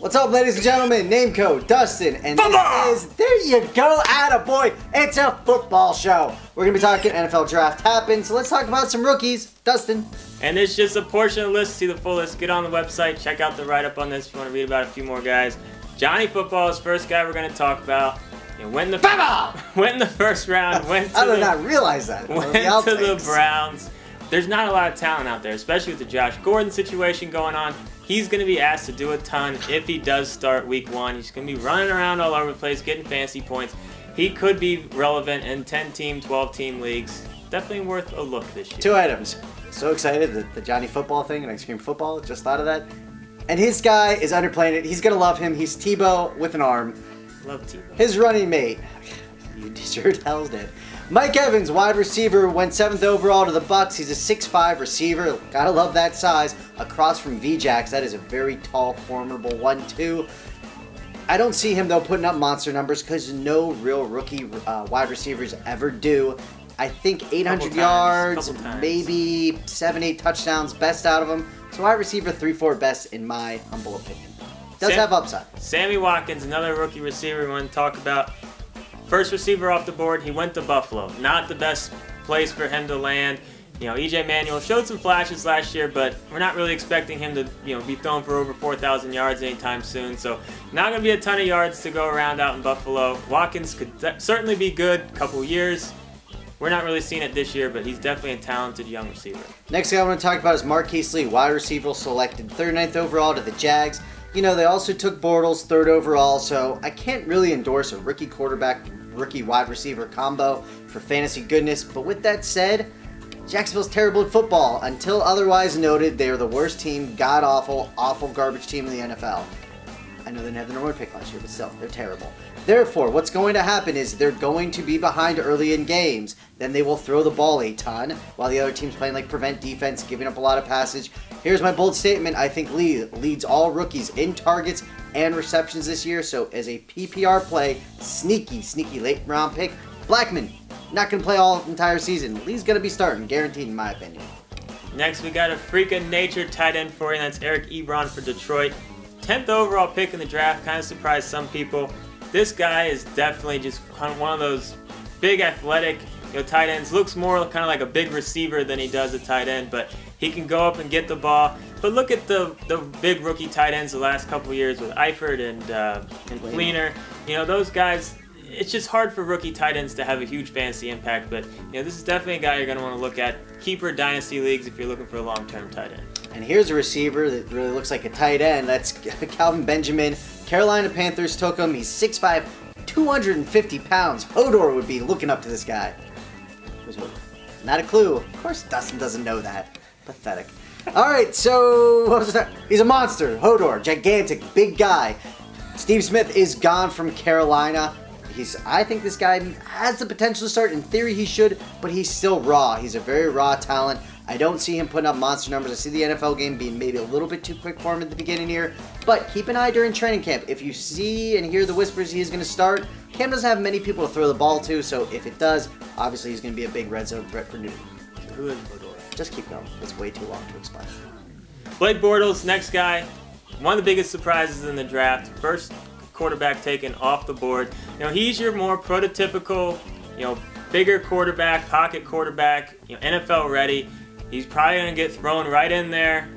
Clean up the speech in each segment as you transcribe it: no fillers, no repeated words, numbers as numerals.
What's up, ladies and gentlemen? Name code Dustin, and this is, there you go, attaboy, it's a football show. We're going to be talking NFL draft happened, so let's talk about some rookies. Dustin. And it's just a portion of the list. See the full list, get on the website, check out the write-up on this if you want to read about a few more guys. Johnny Football is the first guy we're going to talk about. Went in the first round. I did not realize that. Went to the Browns. There's not a lot of talent out there, especially with the Josh Gordon situation going on. He's going to be asked to do a ton if he does start week 1. He's going to be running around all over the place, getting fantasy points. He could be relevant in 10-team, 12-team leagues. Definitely worth a look this year. 2 items. So excited that the Johnny Football thing and Extreme Football, just thought of that. And his guy is underplaying it. He's going to love him. He's Tebow with an arm. Love Tebow. His running mate. You sure hell's dead. Mike Evans, wide receiver, went 7th overall to the Bucs. He's a 6'5 receiver. Gotta love that size. Across from VJax, that is a very tall, formidable 1-2. I don't see him, though, putting up monster numbers because no real rookie wide receivers ever do. I think 800 yards, maybe 7-8 touchdowns, best out of him. So wide receiver 3-4 best in my humble opinion. Does have upside. Sammy Watkins, another rookie receiver we want to talk about. First receiver off the board, he went to Buffalo. Not the best place for him to land. You know, EJ Manuel showed some flashes last year, but we're not really expecting him to, be throwing for over 4,000 yards anytime soon. So not going to be a ton of yards to go around out in Buffalo. Watkins could certainly be good a couple years. We're not really seeing it this year, but he's definitely a talented young receiver. Next guy I want to talk about is Marqise Lee, wide receiver, selected 39th overall to the Jags. You know, they also took Bortles 3rd overall, so I can't really endorse a rookie quarterback, rookie wide receiver combo for fantasy goodness. But with that said, Jacksonville's terrible at football. Until otherwise noted, they are the worst team, god-awful, awful garbage team in the NFL. I know they didn't have the number 1 pick last year, but still, they're terrible. Therefore, what's going to happen is they're going to be behind early in games. Then they will throw the ball a ton, while the other team's playing like prevent defense, giving up a lot of passage. Here's my bold statement. I think Lee leads all rookies in targets and receptions this year. So as a PPR play, sneaky late round pick. Blackman, not going to play all entire season. Lee's going to be starting, guaranteed in my opinion. Next, we got a freak of nature tight end for you, and that's Ebron for Detroit. 10th overall pick in the draft, kind of surprised some people. This guy is definitely just one of those big athletic tight ends. Looks more kind of like a big receiver than he does a tight end, but he can go up and get the ball. But look at the big rookie tight ends the last couple years with Eifert and Fleener. Those guys, it's just hard for rookie tight ends to have a huge fantasy impact, but this is definitely a guy you're going to want to look at. Keeper dynasty leagues if you're looking for a long-term tight end. And here's a receiver that really looks like a tight end. That's Kelvin Benjamin. Carolina Panthers took him. He's 6'5", 250 pounds. Hodor would be looking up to this guy. Who's Hodor? Not a clue. Of course Dustin doesn't know that. Pathetic. Alright, so what was that? He's a monster. Hodor, gigantic, big guy. Steve Smith is gone from Carolina. I think this guy has the potential to start. In theory, he should, but he's still raw. He's a very raw talent. I don't see him putting up monster numbers. I see the NFL game being maybe a little bit too quick for him at the beginning here. But keep an eye during training camp. If you see and hear the whispers he is going to start, Cam doesn't have many people to throw the ball to, so if it does, obviously he's going to be a big red zone threat for Newton. Who is Bridgewater? Just keep going. It's way too long to explain. Blake Bortles, next guy. One of the biggest surprises in the draft. First quarterback taken off the board. He's your more prototypical, bigger quarterback, pocket quarterback, NFL ready. He's probably going to get thrown right in there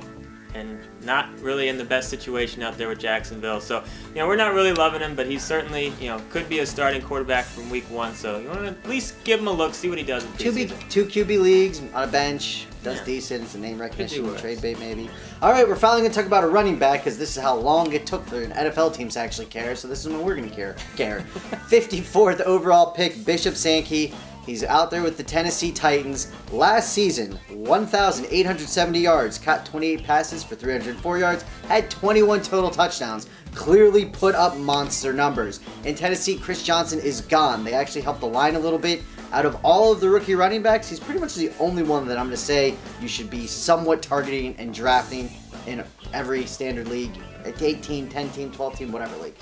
and not really in the best situation out there with Jacksonville. So, we're not really loving him, but he's certainly, could be a starting quarterback from week 1. So, you want to at least give him a look, see what he does in preseason. 2 QB leagues, on a bench, does decent. It's a name recognition, trade bait maybe. All right, we're finally going to talk about a running back because this is how long it took for an NFL team to actually care. So this is when we're going to care. 54th overall pick, Bishop Sankey. He's out there with the Tennessee Titans. Last season, 1,870 yards, caught 28 passes for 304 yards, had 21 total touchdowns. Clearly put up monster numbers. In Tennessee, Chris Johnson is gone. They actually helped the line a little bit. Out of all of the rookie running backs, he's pretty much the only one that I'm going to say you should be somewhat targeting and drafting in every standard league. 8-team, 10-team, 12-team, whatever league.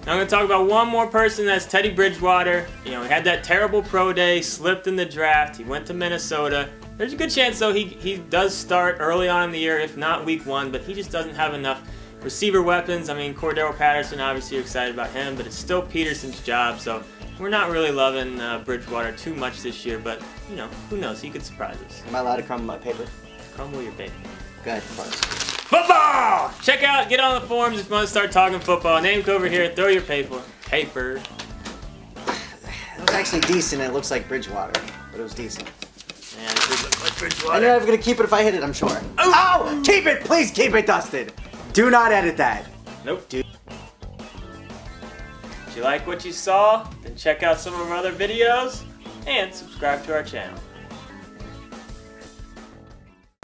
I'm going to talk about one more person. That's Teddy Bridgewater. He had that terrible pro day, slipped in the draft. He went to Minnesota. There's a good chance, though, he does start early on in the year, if not week 1, but he just doesn't have enough Receiver weapons, I mean, Cordero Patterson, obviously you're excited about him, but it's still Peterson's job, so we're not really loving Bridgewater too much this year, but, you know, who knows? He could surprise us. Am I allowed to crumble my paper? Crumble your paper. Go ahead, first. Football! Check out, get on the forums if you want to start talking football. Name over here, throw your paper. Paper. It was actually decent. It looks like Bridgewater, but it was decent. Man, it did look like Bridgewater. I know I'm going to keep it if I hit it, I'm sure. Oh! Keep it! Please keep it, Dustin! Do not edit that. Nope. If you like what you saw, then check out some of our other videos and subscribe to our channel.